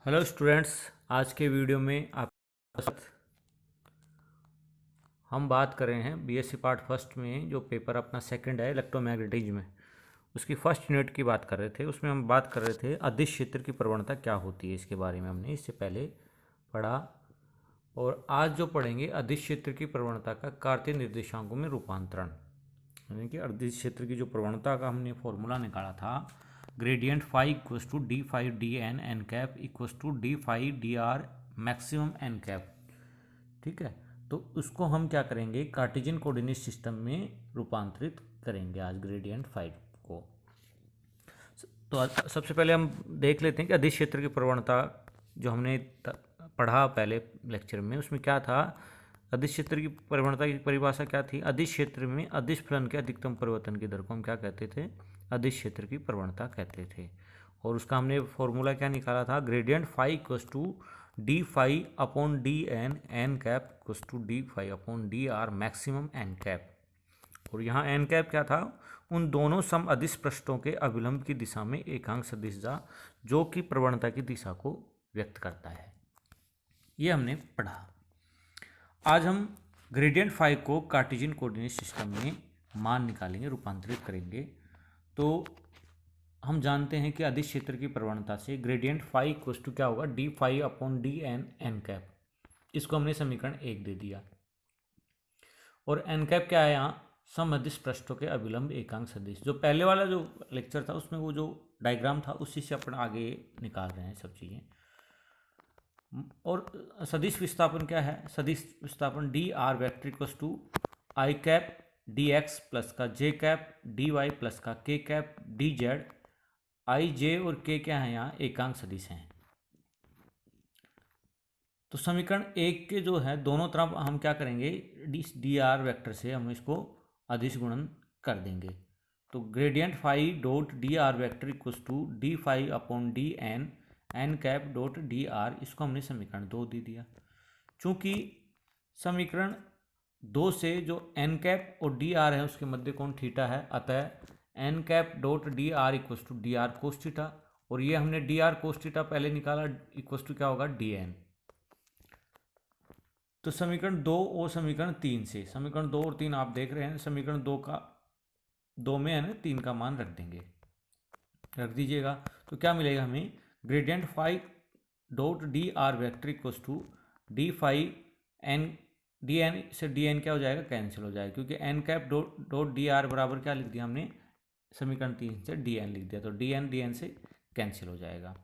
Hello students, आज के video में आपके साथ हम बात कर रहे हैं बीएससी पार्ट फर्स्ट में जो पेपर अपना सेकंड है इलेक्ट्रोमैग्नेटिज्म में, उसकी फर्स्ट यूनिट की बात कर रहे थे। उसमें हम बात कर रहे थे अदिश क्षेत्र की प्रवणता क्या होती है, इसके बारे में हमने इससे पहले पढ़ा। और आज जो पढ़ेंगे अदिश क्षेत्र की प्रवणता का कार्तीय निर्देशांकों में रूपांतरण, यानी कि अदिश क्षेत्र की जो प्रवणता का हमने फॉर्मूला निकाला था, gradient phi equals to d phi d n n cap equals to d phi d r maximum n cap. ठीक है, तो उसको हम क्या करेंगे, कार्टेशियन कोऑर्डिनेट सिस्टम में रूपांतरित करेंगे आज ग्रेडियंट फाइव को। तो सबसे पहले हम देख लेते हैं कि अदिश क्षेत्र की प्रवणता जो हमने पढ़ा पहले लेक्चर में, उसमें क्या था। अदिश क्षेत्र की प्रवणता की परिभाषा क्या थी? अदिश क्षेत्र में अदिश फलन के अधिकतम परिवर्तन की दर को हम क्या कहते थे? अदिश क्षेत्र की प्रवणता कहते थे। और उसका हमने फॉर्मूला क्या निकाला था? Gradient phi equals to d phi upon d n n cap equals to d phi upon d r maximum n cap. और यहाँ एन कैप क्या था? उन दोनों सम अदिश पृष्ठों के अभिलंब की दिशा में एकांक सदिश जा जो कि प्रवणता की दिशा को व्यक्त करता है। ये हमने पढ़ा। आज हम ग्रेडियंट फाइव को कार्टेशियन कोऑर्डिनेट सिस्टम में मान निकालेंगे, रूपांतरित करेंगे। तो हम जानते हैं कि अदिश क्षेत्र की प्रवणता से ग्रेडियंट फाइव इक्वस टू क्या होगा? D phi upon d n n cap. इसको हमने समीकरण 1 दे दिया। और एन कैप क्या है? यहाँ सम अदिश पृष्ठों के अभिलंब एकांक सदिश। जो पहले वाला जो लेक्चर था उसमें वो जो डायग्राम था उसी से अपन आगे निकाल रहे हैं सब चीज़ें। और सदिश विस्थापन क्या है? सदिश विस्थापन d r vector equals to i cap d x plus का j cap d y plus का k cap d z. I j और के क्या है? यहाँ एकांक सदिश हैं। तो समीकरण 1 के जो है दोनों तरफ हम क्या करेंगे, डी आर वेक्टर से हम इसको अदिश गुणन कर देंगे। तो gradient five dot d r vector equals to d phi upon d n n cap dot d r, इसको हमने समीकरण 2 दे दिया। चूंकि समीकरण 2 से जो एन कैप और डी आर है उसके मध्य कोण थीटा है, अतः n cap dot d r equals to d r cos theta. और ये हमने डी आर कोस थीटा पहले निकाला, इक्वस टू क्या होगा? D n. तो समीकरण 2 और समीकरण 3 से, समीकरण 2 और 3 आप देख रहे हैं, समीकरण 2 में है ना 3 का मान रख देंगे, रख दीजिएगा। तो क्या मिलेगा हमें? Gradient five dot d r vector equals to d phi n d n से डी एन क्या हो जाएगा? कैंसिल हो जाएगा, क्योंकि n cap dot d r बराबर क्या लिख दिया हमने? समीकरण 3 से डी एन लिख दिया। तो डी एन से कैंसिल हो जाएगा।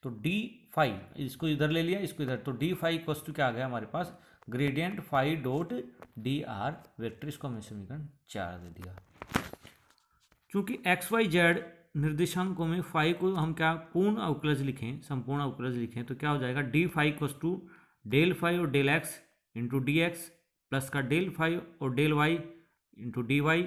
तो डी फाइव, इसको इधर ले लिया, इसको इधर, तो डी फाइव इक्वस टू क्या आ गया हमारे पास? Gradient five dot d r vector. इसको हमने समीकरण 4 दे दिया। क्योंकि एक्स वाई जेड निर्देशांकों में फाइव को हम क्या पूर्ण अवकलज लिखें, संपूर्ण अवकलज लिखें, तो क्या हो जाएगा? D five equals to del five और del x into d x plus का डेल फाइव और del y into d y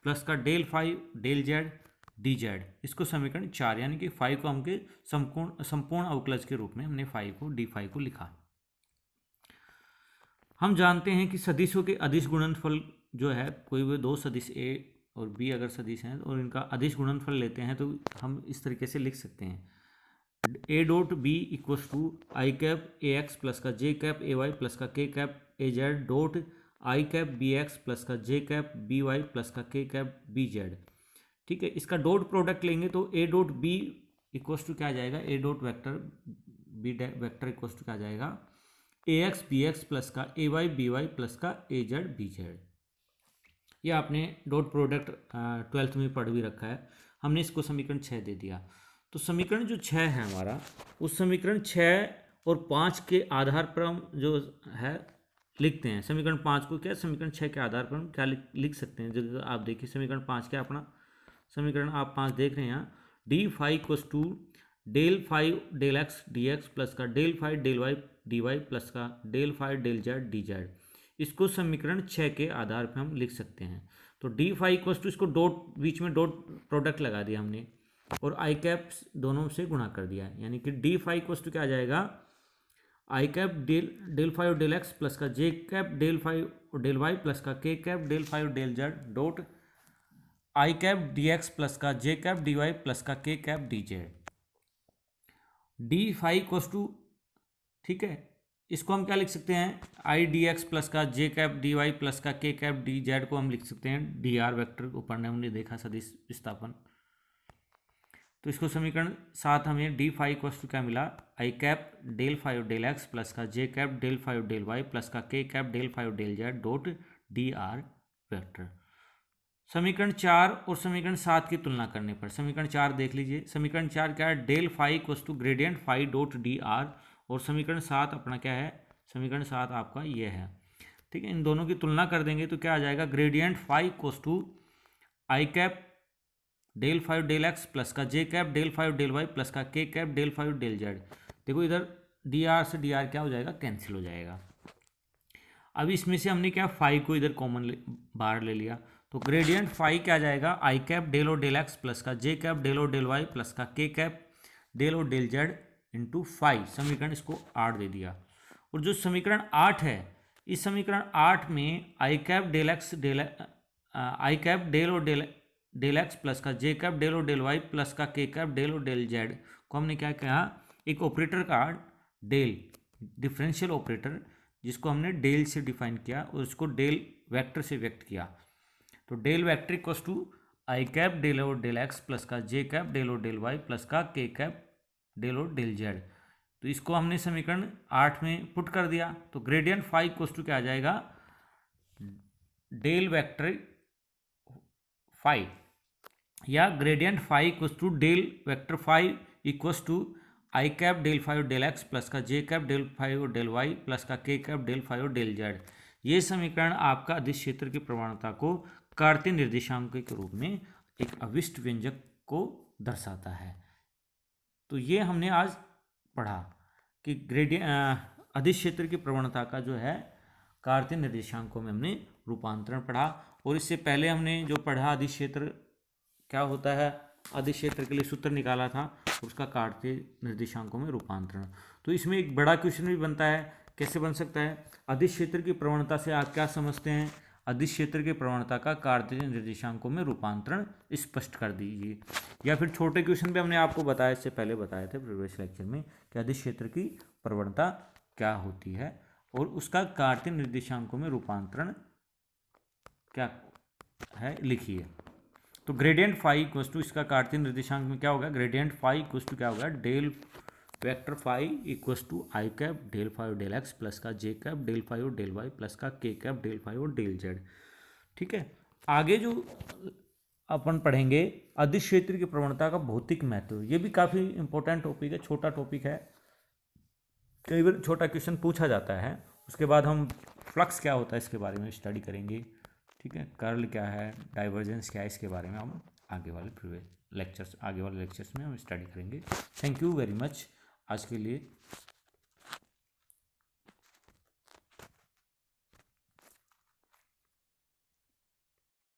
plus का del five del z d z. इसको समीकरण 4, यानी कि फाइव को हमके संपूर्ण अवकलज के रूप में हमने डी फाइव को लिखा। हम जानते हैं कि सदिशों के अदिश गुणनफल जो है, कोई भी दो सदिश ए और बी अगर सदिश हैं और इनका अदिश गुणनफल लेते हैं तो हम इस तरीके से लिख सकते हैं, A dot B equals to i cap A x plus का j cap A y plus का k cap A z dot i cap B x plus का j cap B y plus का के कैप बी जेड। ठीक है, इसका dot product लेंगे तो A dot B equals to क्या आ जाएगा? A dot vector B vector equals to क्या आ जाएगा? A x B x plus का A y B y plus का ए जेड बी जेड। ये आपने डॉट प्रोडक्ट 12th में पढ़ भी रखा है। हमने इसको समीकरण 6 दे दिया। तो समीकरण जो 6 है हमारा, उस समीकरण 6 और 5 के आधार पर हम जो है लिखते हैं। समीकरण 5 को क्या समीकरण 6 के आधार पर हम क्या लिख सकते हैं? जब आप देखिए समीकरण 5 क्या अपना समीकरण आप 5 देख रहे हैं यहाँ, d five equals to del five del x d x plus का del five del y d y plus का del five del z d z. इसको समीकरण 6 के आधार पर हम लिख सकते हैं। तो डी फाइव इक्वस टू, इसको डॉट बीच में डॉट प्रोडक्ट लगा दिया हमने और आई कैप दोनों से गुणा कर दिया, यानी कि डी फाइव इक्वस टू क्या आ जाएगा? I cap del five del x plus का j cap del five del y plus का k cap del five del z dot i cap d x plus का j cap d y plus का k cap d z. D phi equals to, ठीक है, इसको हम क्या लिख सकते हैं, आई डी एक्स प्लस का j cap d y plus का के कैप डी जेड को हम लिख सकते हैं डी आर वेक्टर को पढ़ने हमने देखा सदिश विस्थापन। तो इसको समीकरण 7 हमें डी फाई इक्वस टू क्या मिला, i cap del five del x plus का j cap del five del y plus का k cap del five del z dot d r vector. समीकरण 4 और समीकरण 7 की तुलना करने पर समीकरण 4 देख लीजिए, समीकरण 4 क्या है, del phi equals to gradient phi dot d r, और समीकरण 7 अपना क्या है, समीकरण 7 आपका ये है, ठीक है। इन दोनों की तुलना कर देंगे तो क्या आ जाएगा, gradient phi equals to i cap del five del x plus का j cap del five del y plus का k cap del five del z. देखो इधर डी आर से डी आर क्या हो जाएगा, कैंसिल हो जाएगा। अब इसमें से हमने क्या, फाई को इधर कॉमन बाहर ले लिया, तो ग्रेडियंट फाई क्या आ जाएगा, आई कैप डेल और डेल एक्स प्लस का जे कैप डेल और डेल वाई प्लस का के कैप डेल और डेल जेड इंटू फाई। समीकरण इसको 8 दे दिया। और जो समीकरण 8 है, इस समीकरण 8 में i cap del x del i cap del और डेल एक्स प्लस का जे कैप डेल और डेल वाई प्लस का के कैप डेल और डेल जेड को हमने क्या कहा, एक ऑपरेटर का डेल, डिफरेंशियल ऑपरेटर, जिसको हमने डेल से डिफाइन किया और उसको डेल वेक्टर से व्यक्त किया। तो del vector equals to i cap del और डेल एक्स प्लस का जे कैप डेल और डेल वाई प्लस का के कैप डेल और डेल जेड। तो इसको हमने समीकरण 8 में पुट कर दिया, तो ग्रेडियंट फाई इक्वस टू क्या आ जाएगा, डेल वेक्टर फाई, या gradient phi equals to del vector phi equals to i cap del five del x plus का j cap del five del y plus का k cap del five del z. ये समीकरण आपका अदिश क्षेत्र की प्रवणता को कार्तीय निर्देशांक के रूप में एक अविष्ट व्यंजक को दर्शाता है। तो ये हमने आज पढ़ा कि अदिश क्षेत्र की प्रवणता का जो है कार्तीय निर्देशांकों में हमने रूपांतरण पढ़ा। और इससे पहले हमने जो पढ़ा अदिश क्षेत्र क्या होता है, अदिश क्षेत्र के लिए सूत्र निकाला था, उसका कार्तीय निर्देशांकों में रूपांतरण। तो इसमें एक बड़ा क्वेश्चन भी बनता है, कैसे बन सकता है, अदिश क्षेत्र की प्रवणता से आप क्या समझते हैं, अदिश क्षेत्र की प्रवणता का कार्तीय निर्देशांकों में रूपांतरण स्पष्ट कर दीजिए। या फिर छोटे क्वेश्चन भी हमने आपको बताया, इससे पहले बताए थे प्रीवियस लेक्चर में, कि अदिश क्षेत्र की प्रवणता क्या होती है और उसका कार्तीय निर्देशांकों में रूपांतरण क्या है, लिखिए। तो ग्रेडियंट फाई इक्वस टू, इसका कार्तीय निर्देशांक में क्या होगा, ग्रेडियंट फाई इक्वस टू क्या होगा, del vector phi equals to i cap del five del x plus का j cap del five del y plus का k cap del five del z. ठीक है, आगे जो अपन पढ़ेंगे अदिश क्षेत्र की प्रवणता का भौतिक महत्व, ये भी काफ़ी इंपॉर्टेंट टॉपिक है, छोटा टॉपिक है, कई बार छोटा क्वेश्चन पूछा जाता है। उसके बाद हम फ्लक्स क्या होता है इसके बारे में स्टडी करेंगे, ठीक है, कर्ल क्या है, डाइवर्जेंस क्या है, इसके बारे में हम आगे वाले लेक्चर्स में हम स्टडी करेंगे। थैंक यू वेरी मच आज के लिए।